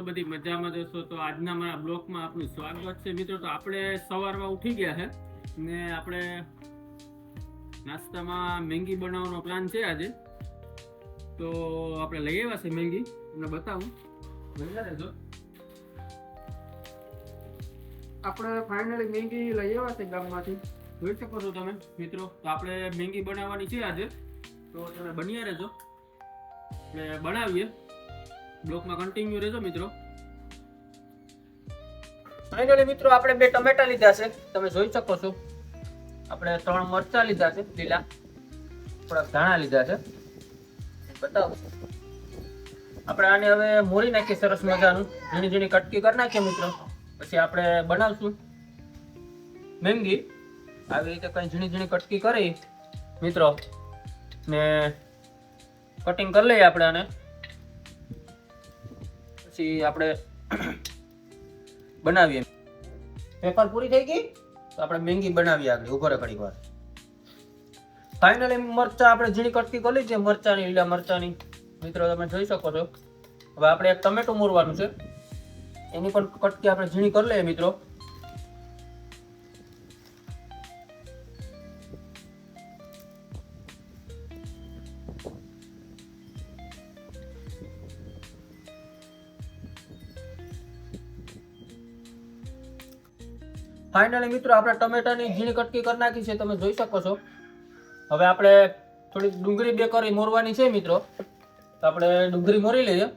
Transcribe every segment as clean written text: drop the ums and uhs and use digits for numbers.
બધી મજામાં જશો. તો આજના મારા બ્લોગમાં આપનું સ્વાગત છે મિત્રો. તો આપણે સવારમાં ઉઠી ગયા છે ને આપણે નાસ્તામાં મેંગી બનાવવાનો પ્લાન છે આજે. તો આપણે લઈ આવ્યા છે મેંગી, તમને બતાવું. આપણે ફાઇનલી મેંગી લઈ આવ્યા છે ગામમાંથી, જોઈ શકો છો તમે મિત્રો. તો આપણે મેંગી બનાવવાની છે આજે, તો તમે બન્યા રહેજો, એટલે બનાવીએ. બ્લોકમાં કન્ટિન્યુ રહેજો મિત્રો. ફાઇનલી મિત્રો આપણે 2 ટમેટા લીધા છે, તમે જોઈ શકો છો. આપણે 3 મરચા લીધા છે લીલા, થોડાક ધાણા લીધા છે, બતાવો. આપણે આને હવે મોરી નાખીએ સરસ મજાનું, ઝીણી ઝીણી કટકી કરી નાખીએ મિત્રો. પછી આપણે બનાવશું મેંગી. આવી રીતે કઈ ઝીણી ઝીણી કટકી કરી મિત્રો ને કટિંગ કરી લઈએ આપણે આને. પછી આપણે બનાવીએ. પેપર પૂરી થઈ ગઈ તો આપણે મેંગી બનાવીએ આગળ. ઉભો રહે ઘડીક વાર. ફાઇનલી મરચા આપણે ઝીણી કટકી કરી લીધી છે, મરચાની, લીલા મરચાની મિત્રો, તમે જોઈ શકો છો. હવે આપણે એક ટમેટું મોરવાનું છે, એની પણ કટકી આપણે ઝીણી કરી લઈએ મિત્રો. ફાઇનલી મિત્રો આપણે ટમેટાની ઝીણી કટકી કરી નાખી છે, તમે જોઈ શકો છો. હવે આપણે થોડીક ડુંગળી 2 કરી મોરવાની છે મિત્રો. તો આપણે ડુંગળી મોરી લઈએ.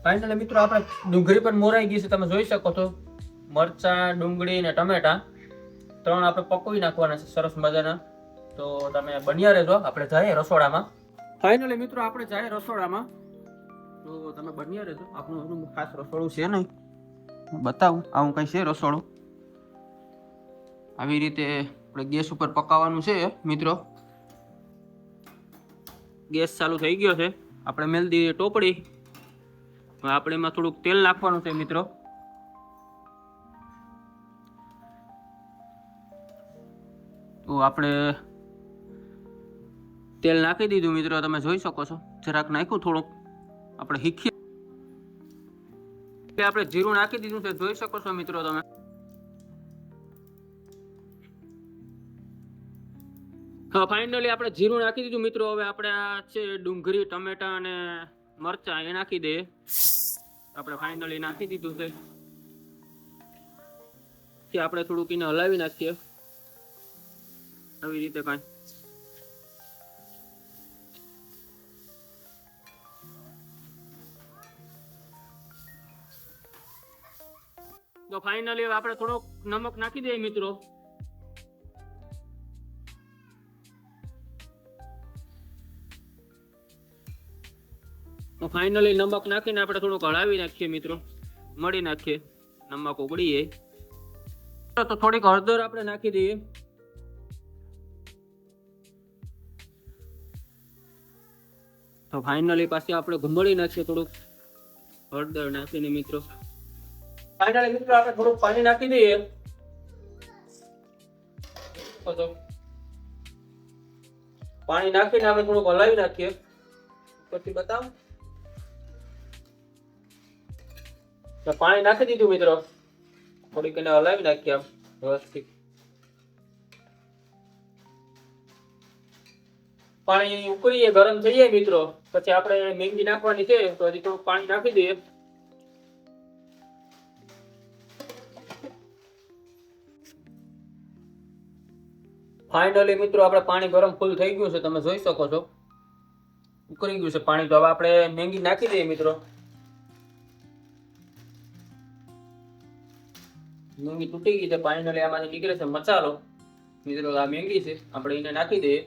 ફાઇનલી મિત્રો આપણે ડુંગળી પણ મોરાઈ ગઈ છે, તમે જોઈ શકો છો. મરચા, ડુંગળી ને ટમેટા 3 આપણે પકવી નાખવાના છે સરસ મજાના. તો તમે બન્યા રહેજો, આપણે જઈએ રસોડામાં. ફાઇનલી મિત્રો આપણે જઈએ રસોડામાં, તો તમે બન્યા રહેજો. આપણું ખાસ રસોડું છે નહીં, બતાવું. આવું કઈ છે રસોડું. આવી રીતે આપણે ગેસ ઉપર પકાવવાનું છે મિત્રો. ગેસ ચાલુ થઈ ગયો છે. આપણે મેલ દઈએ ટોપડી. આપણે એમાં થોડુંક તેલ નાખવાનું છે મિત્રો. તો આપણે તેલ નાખી દીધું મિત્રો, તમે જોઈ શકો છો. જરાક નાખ્યું થોડુંક. આપણે હીખી આપણે જીરું નાખી દીધું છે, જોઈ શકો છો મિત્રો તમે. હા ફાઇનલી આપણે જીરું નાખી દીધું મિત્રો. હવે આપણે આ છે ડુંગળી, ટમેટા અને મરચા એ નાખી દે. આપણે ફાઇનલી નાખી દીધું છે. આપણે થોડુંક એને હલાવી નાખીએ આવી રીતે કાંઈ. તો ફાઇનલી હવે આપણે થોડોક નમક નાખી દઈએ મિત્રો. તો ફાઇનલી નમક નાખીને આપણે થોડુંક હળાવી નાખીએ મિત્રો. મળી નાખીએ, નમક ઓગળીએ. તો થોડીક હળદર આપણે નાખી દઈએ. તો ફાઇનલી પાછી આપણે ઘુમડી નાખીએ થોડુંક હળદર નાખીને મિત્રો. ફાઇનલી મિત્રો આપણે થોડુંક પાણી નાખી દઈએ. પાણી નાખીને આપણે થોડુંક હલાવી નાખીએ. પછી બતાવો. તો પાણી નાખી દીધું મિત્રો. થોડીક એને હલાવી નાખીએ આમ વ્યવસ્થિત. પાણી ઉકળીએ ગરમ થઈ જાય મિત્રો, પછી આપણે મેંગી નાખવાની છે, તો હજી થોડું પાણી નાખી દઈએ. ફાઇનલી મિત્રો આપણે પાણી ગરમ ફૂલ થઈ ગયું છે, તમે જોઈ શકો છો ઉકળી ગયું છે પાણી. તો હવે આપણે મેંગી નાખી દઈએ મિત્રો. મેંગી તૂટી ગઈ છે, ફાઇનલી આમાંથી નીકળે છે મસાલો મિત્રો. આ મેંગી છે, આપણે એને નાખી દઈએ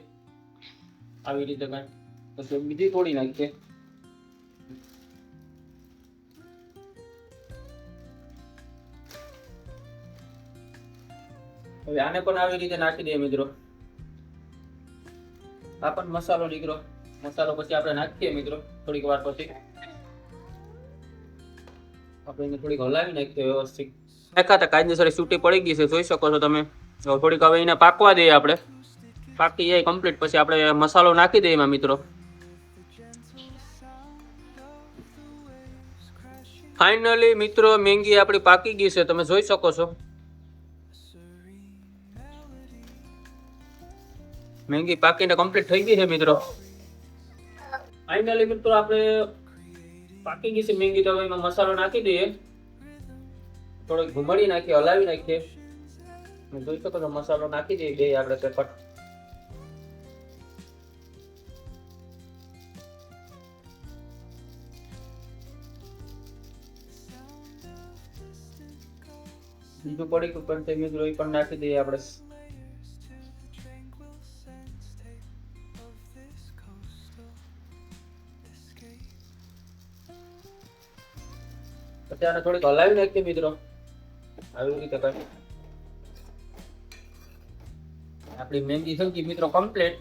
આવી રીતે કઈ. પછી બીજી થોડી નાખીએ. હવે આને પણ આવી રીતે નાખી દઈએ મિત્રો. આ પણ મસાલો નીકળો. મસાલો પછી આપણે નાખીએ મિત્રો. થોડીક વાર પછી આપણે એને થોડીક હલાવી નાખીએ વ્યવસ્થિત. નાખાતા કાયદેસર છૂટી પડી ગઈ છે, જોઈ શકો છો તમે. થોડીક હવે એને પાકવા દઈએ આપણે. પાકી જાય કમ્પ્લીટ પછી આપણે મસાલો નાખી દઈએ એમાં મિત્રો. ફાઇનલી મિત્રો મેંગી આપણી પાકી ગઈ છે, તમે જોઈ શકો છો. મેંગી પાકીને કમ્પ્લીટ થઈ ગઈ છે મિત્રો. ફાઇનલી મિત્રો આપણે પાકી ગઈ છે મેંગી. તો હવે એમાં મસાલો નાખી દઈએ. થોડોક ઘુમાડી નાખીએ, હલાવી નાખીએ. જોઈ શકો છો મસાલો નાખી દઈએ બે આપણે પેપર. બીજું પડી પણ છે મિત્રો, એ પણ નાખી દઈએ આપણે. પછી આને થોડીક હલાવી નાખીએ મિત્રો. આવી રીતે કઈ આપણી મેંગી થઈ ગઈ મિત્રો કમ્પ્લીટ.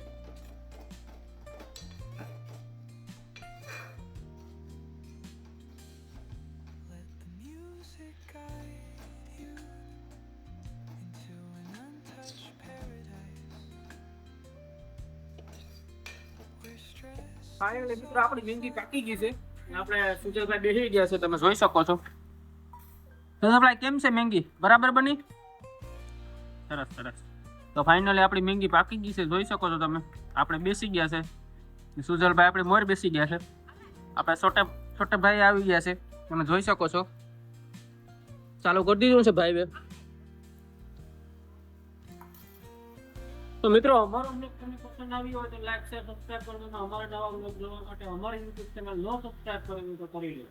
ફાઇનલી મિત્રો આપણી મેંગી પાકી ગઈ છે. આપણે સુજલભાઈ બેસી ગયા છે, તમે જોઈ શકો છો. સુજલભાઈ કેમ છે મેંગી? બરાબર બની? સરસ સરસ. તો ફાઇનલી આપણી મેંગી પાકી ગઈ છે, જોઈ શકો છો તમે. આપણે બેસી ગયા છે. સુજલભાઈ આપણે મોર બેસી ગયા છે. આપણે છોટે ભાઈ આવી ગયા છે, તમે જોઈ શકો છો. ચાલુ કરી દીધું છે ભાઈ. તો મિત્રો અમારો બ્લોગ તમને પસંદ આવ્યો હોય તો લાઈક શેર સબસ્ક્રાઇબ કરવાનું. અમારા નવા બ્લોગ જોવા માટે અમારી યુટ્યુબ ચેનલ નો સબસ્ક્રાઇબ કરેલું તો કરી લો.